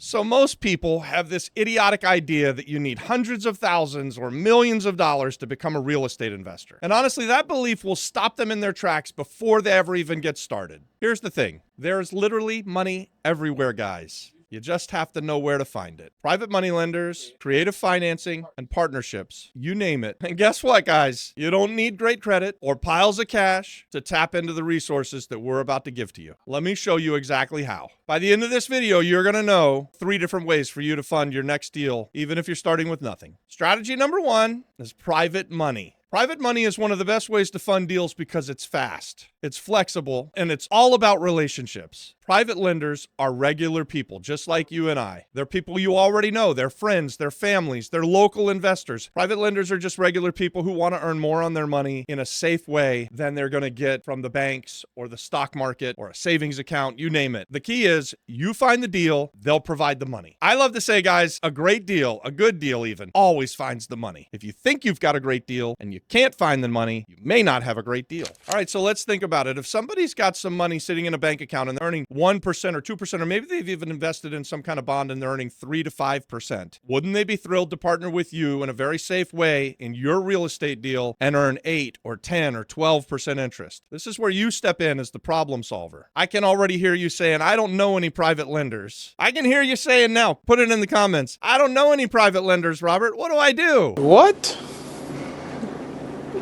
So most people have this idiotic idea that you need hundreds of thousands or millions of dollars to become a real estate investor. And honestly, that belief will stop them in their tracks before they ever even get started. Here's the thing. There's literally money everywhere, guys. You just have to know where to find it. Private money lenders, creative financing, and partnerships. You name it. And guess what, guys? You don't need great credit or piles of cash to tap into the resources that we're about to give to you. Let me show you exactly how. By the end of this video, you're going to know 3 different ways for you to fund your next deal, even if you're starting with nothing. Strategy number 1 is private money. Private money is one of the best ways to fund deals because it's fast, it's flexible, and it's all about relationships. Private lenders are regular people, just like you and I. They're people you already know. They're friends, they're families, they're local investors. Private lenders are just regular people who want to earn more on their money in a safe way than they're going to get from the banks or the stock market or a savings account, you name it. The key is you find the deal, they'll provide the money. I love to say, guys, a great deal, a good deal even, always finds the money. If you think you've got a great deal and you can't find the money, you may not have a great deal. All right, so let's think about it. If somebody's got some money sitting in a bank account and they're earning 1% or 2%, or maybe they've even invested in some kind of bond and they're earning 3 to 5%, wouldn't they be thrilled to partner with you in a very safe way in your real estate deal and earn 8 or 10 or 12% interest? This is where you step in as the problem solver. I can already hear you saying, I don't know any private lenders. I can hear you saying now, put it in the comments, I don't know any private lenders, Robert. What do I do? What?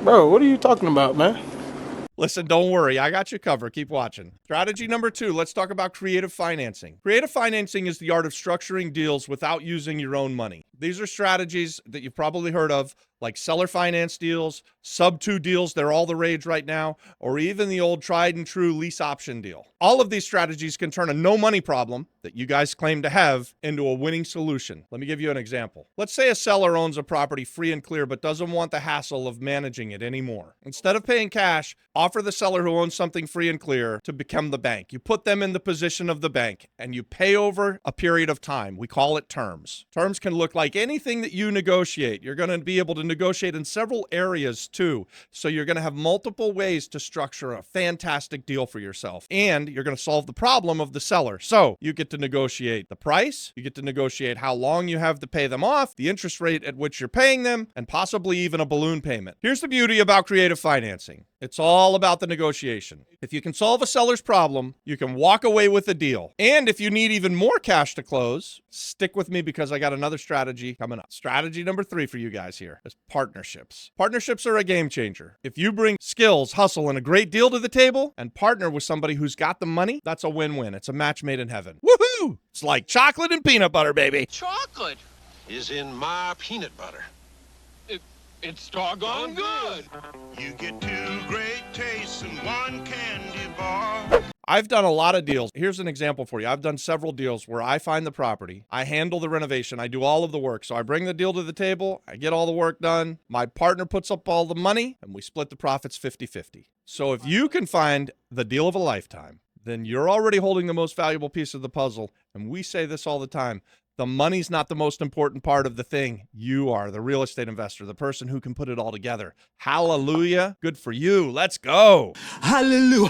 Bro, what are you talking about, man? Listen, don't worry. I got you covered. Keep watching. Strategy number 2, let's talk about creative financing. Creative financing is the art of structuring deals without using your own money. These are strategies that you've probably heard of, like seller finance deals, sub-2 deals, they're all the rage right now, or even the old tried and true lease option deal. All of these strategies can turn a no money problem that you guys claim to have into a winning solution. Let me give you an example. Let's say a seller owns a property free and clear but doesn't want the hassle of managing it anymore. Instead of paying cash, offer the seller who owns something free and clear to become the bank. You put them in the position of the bank and you pay over a period of time. We call it terms. Terms can look like anything that you negotiate. You're going to be able to negotiate in several areas too. So you're going to have multiple ways to structure a fantastic deal for yourself. And you're going to solve the problem of the seller. So you get to negotiate the price, you get to negotiate how long you have to pay them off, the interest rate at which you're paying them, and possibly even a balloon payment. Here's the beauty about creative financing. It's all about the negotiation. If you can solve a seller's problem, you can walk away with a deal. And if you need even more cash to close, stick with me because I got another strategy coming up. Strategy number 3 for you guys here is partnerships. Partnerships are a game changer. If you bring skills, hustle, and a great deal to the table and partner with somebody who's got the money, that's a win-win. It's a match made in heaven. Woohoo! It's like chocolate and peanut butter, baby. Chocolate is in my peanut butter. It's doggone good. You get 2 great tastes in one candy bar. I've done a lot of deals. Here's an example for you. I've done several deals where I find the property, I handle the renovation, I do all of the work. So I bring the deal to the table, I get all the work done, my partner puts up all the money, and we split the profits 50-50. So if you can find the deal of a lifetime, then you're already holding the most valuable piece of the puzzle. And we say this all the time. The money's not the most important part of the thing. You are the real estate investor, the person who can put it all together. Hallelujah. Good for you. Let's go. Hallelujah.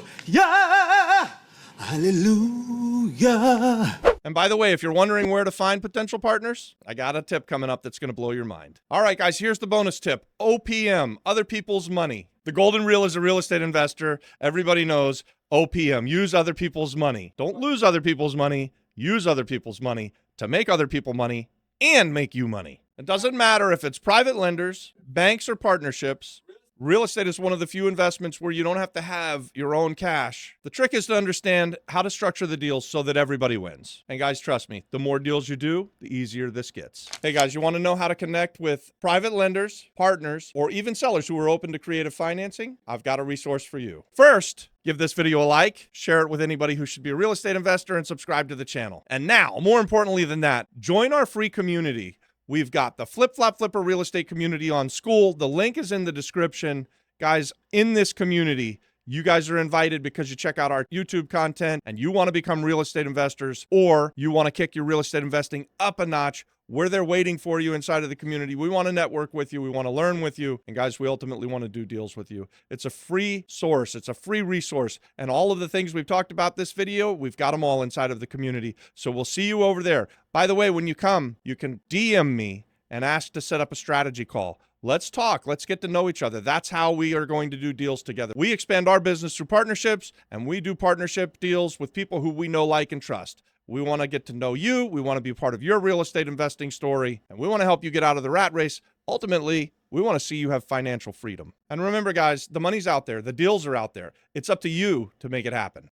Hallelujah. And by the way, if you're wondering where to find potential partners, I got a tip coming up that's going to blow your mind. All right, guys, here's the bonus tip. OPM, other people's money. The golden rule as a real estate investor, everybody knows OPM, use other people's money. Don't lose other people's money. Use other people's money to make other people money and make you money. It doesn't matter if it's private lenders, banks, or partnerships. Real estate is one of the few investments where you don't have to have your own cash. The trick is to understand how to structure the deals so that everybody wins. And guys, trust me, the more deals you do, the easier this gets. Hey guys, you want to know how to connect with private lenders, partners, or even sellers who are open to creative financing? I've got a resource for you. First, give this video a like, share it with anybody who should be a real estate investor, and subscribe to the channel. And now, more importantly than that, join our free community. We've got the Flip Flop Flipper real estate community on School. The link is in the description. Guys, in this community, you guys are invited because you check out our YouTube content and you want to become real estate investors, or you want to kick your real estate investing up a notch, We're there waiting for you inside of the community. We want to network with you. We want to learn with you. And guys, we ultimately want to do deals with you. It's a free source. It's a free resource. And all of the things we've talked about this video, we've got them all inside of the community. So we'll see you over there. By the way, when you come, you can DM me and ask to set up a strategy call. Let's talk. Let's get to know each other. That's how we are going to do deals together. We expand our business through partnerships, and we do partnership deals with people who we know, like, and trust. We want to get to know you. We want to be part of your real estate investing story, and we want to help you get out of the rat race. Ultimately, we want to see you have financial freedom. And remember, guys, the money's out there. The deals are out there. It's up to you to make it happen.